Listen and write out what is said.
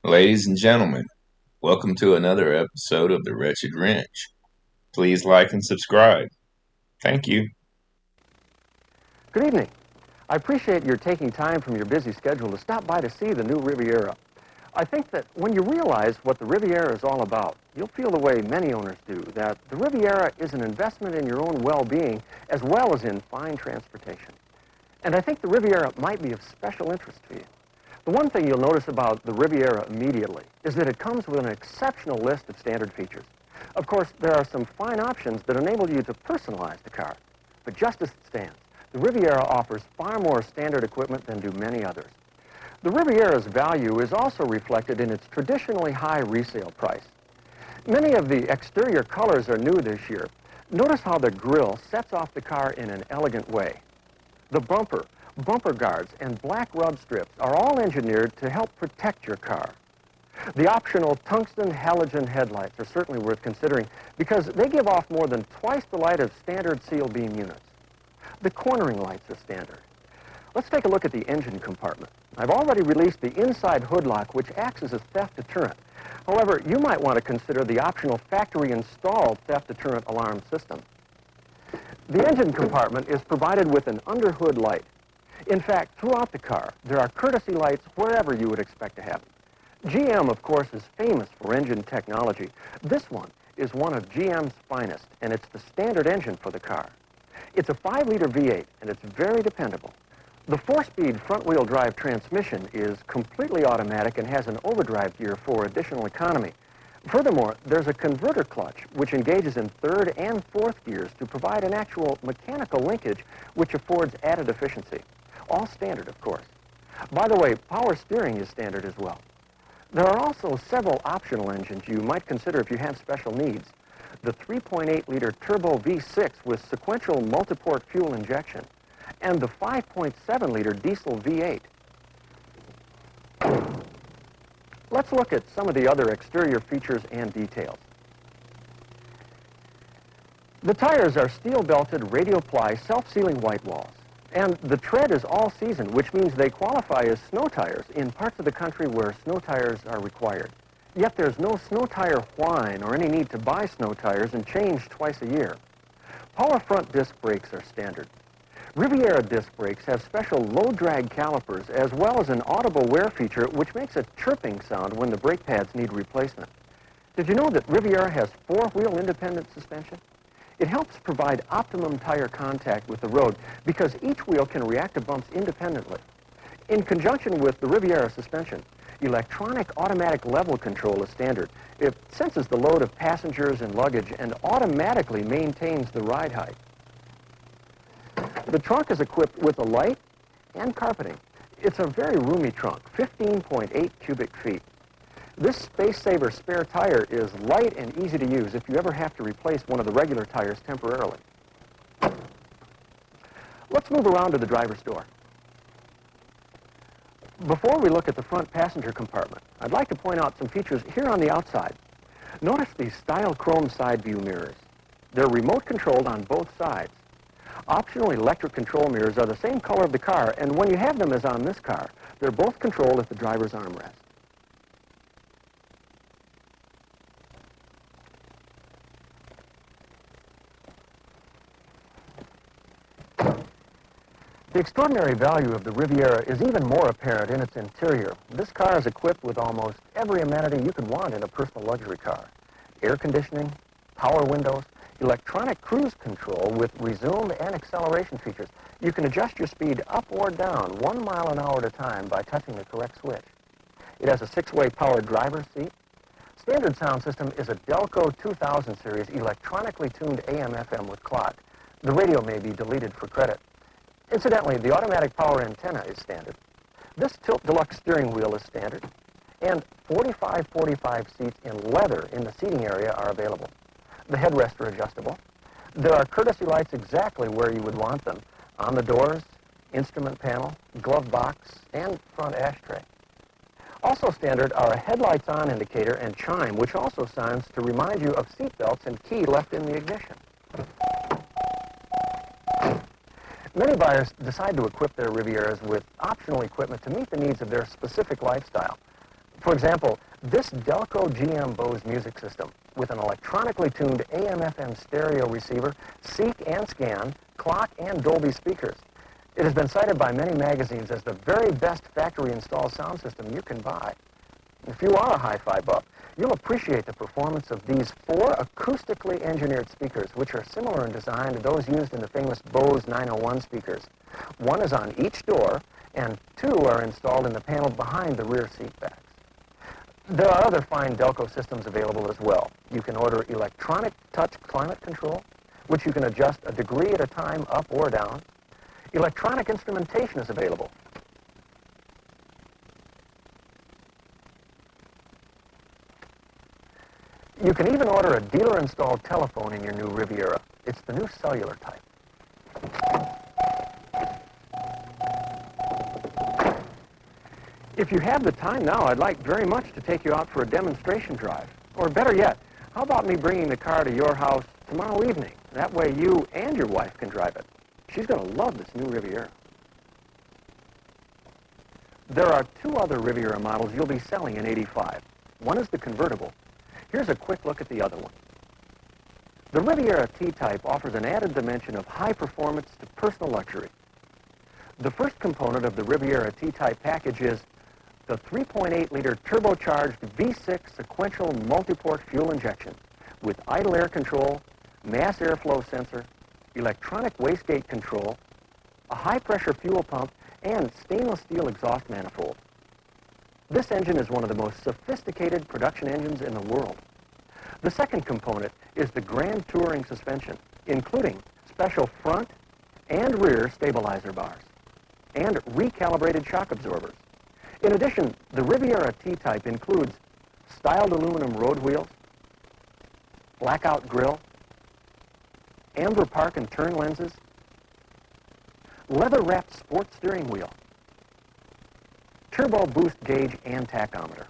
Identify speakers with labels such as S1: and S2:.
S1: Ladies and gentlemen, welcome to another episode of The Wretched Wrench. Please like and subscribe. Thank you.
S2: Good evening. I appreciate your taking time from your busy schedule to stop by to see the new Riviera. I think that when you realize what the Riviera is all about, you'll feel the way many owners do, that the Riviera is an investment in your own well-being as well as in fine transportation. And I think the Riviera might be of special interest to you. The one thing you'll notice about the Riviera immediately is that it comes with an exceptional list of standard features. Of course, there are some fine options that enable you to personalize the car. But just as it stands, the Riviera offers far more standard equipment than do many others. The Riviera's value is also reflected in its traditionally high resale price. Many of the exterior colors are new this year. Notice how the grille sets off the car in an elegant way. The bumper guards, and black rub strips are all engineered to help protect your car. The optional tungsten halogen headlights are certainly worth considering because they give off more than twice the light of standard seal beam units. The cornering lights are standard. Let's take a look at the engine compartment. I've already released the inside hood lock, which acts as a theft deterrent. However, you might want to consider the optional factory-installed theft deterrent alarm system. The engine compartment is provided with an underhood light. In fact, throughout the car, there are courtesy lights wherever you would expect to have them. GM, of course, is famous for engine technology. This one is one of GM's finest, and it's the standard engine for the car. It's a 5-liter V8, and it's very dependable. The 4-speed front-wheel drive transmission is completely automatic and has an overdrive gear for additional economy. Furthermore, there's a converter clutch, which engages in 3rd and 4th gears to provide an actual mechanical linkage, which affords added efficiency. All standard, of course. By the way, power steering is standard as well. There are also several optional engines you might consider if you have special needs. The 3.8-liter turbo V6 with sequential multiport fuel injection, and the 5.7-liter diesel V8. Let's look at some of the other exterior features and details. The tires are steel-belted, radial-ply, self-sealing white walls. And the tread is all-season, which means they qualify as snow tires in parts of the country where snow tires are required. Yet there's no snow tire whine or any need to buy snow tires and change twice a year. Power front disc brakes are standard. Riviera disc brakes have special low-drag calipers as well as an audible wear feature which makes a chirping sound when the brake pads need replacement. Did you know that Riviera has 4-wheel independent suspension? It helps provide optimum tire contact with the road because each wheel can react to bumps independently. In conjunction with the Riviera suspension, electronic automatic level control is standard. It senses the load of passengers and luggage and automatically maintains the ride height. The trunk is equipped with a light and carpeting. It's a very roomy trunk, 15.8 cubic feet. This space-saver spare tire is light and easy to use if you ever have to replace one of the regular tires temporarily. Let's move around to the driver's door. Before we look at the front passenger compartment, I'd like to point out some features here on the outside. Notice these style chrome side view mirrors. They're remote controlled on both sides. Optional electric control mirrors are the same color of the car, and when you have them as on this car, they're both controlled at the driver's armrest. The extraordinary value of the Riviera is even more apparent in its interior. This car is equipped with almost every amenity you could want in a personal luxury car. Air conditioning, power windows, electronic cruise control with resume and acceleration features. You can adjust your speed up or down 1 mile an hour at a time by touching the correct switch. It has a 6-way powered driver's seat. Standard sound system is a Delco 2000 series electronically tuned AM/FM with clock. The radio may be deleted for credit. Incidentally, the automatic power antenna is standard. This tilt deluxe steering wheel is standard, and 45 seats in leather in the seating area are available. The headrests are adjustable. There are courtesy lights exactly where you would want them, on the doors, instrument panel, glove box, and front ashtray. Also standard are a headlights on indicator and chime, which also sounds to remind you of seat belts and key left in the ignition. Many buyers decide to equip their Rivieras with optional equipment to meet the needs of their specific lifestyle. For example, this Delco GM Bose music system with an electronically tuned AM/FM stereo receiver, seek and scan, clock, and Dolby speakers. It has been cited by many magazines as the very best factory-installed sound system you can buy. If you are a hi-fi buff, you'll appreciate the performance of these 4 acoustically engineered speakers, which are similar in design to those used in the famous Bose 901 speakers. 1 is on each door, and 2 are installed in the panel behind the rear seat backs. There are other fine Delco systems available as well. You can order electronic touch climate control, which you can adjust a degree at a time up or down. Electronic instrumentation is available. You can even order a dealer-installed telephone in your new Riviera. It's the new cellular type. If you have the time now, I'd like very much to take you out for a demonstration drive. Or better yet, how about me bringing the car to your house tomorrow evening? That way you and your wife can drive it. She's going to love this new Riviera. There are 2 other Riviera models you'll be selling in '85. One is the convertible. Here's a quick look at the other one. The Riviera T-Type offers an added dimension of high performance to personal luxury. The first component of the Riviera T-Type package is the 3.8-liter turbocharged V6 sequential multi-port fuel injection with idle air control, mass airflow sensor, electronic wastegate control, a high-pressure fuel pump, and stainless steel exhaust manifold. This engine is one of the most sophisticated production engines in the world. The second component is the Grand Touring suspension, including special front and rear stabilizer bars and recalibrated shock absorbers. In addition, the Riviera T-Type includes styled aluminum road wheels, blackout grille, amber park and turn lenses, leather-wrapped sport steering wheel, turbo boost gauge and tachometer.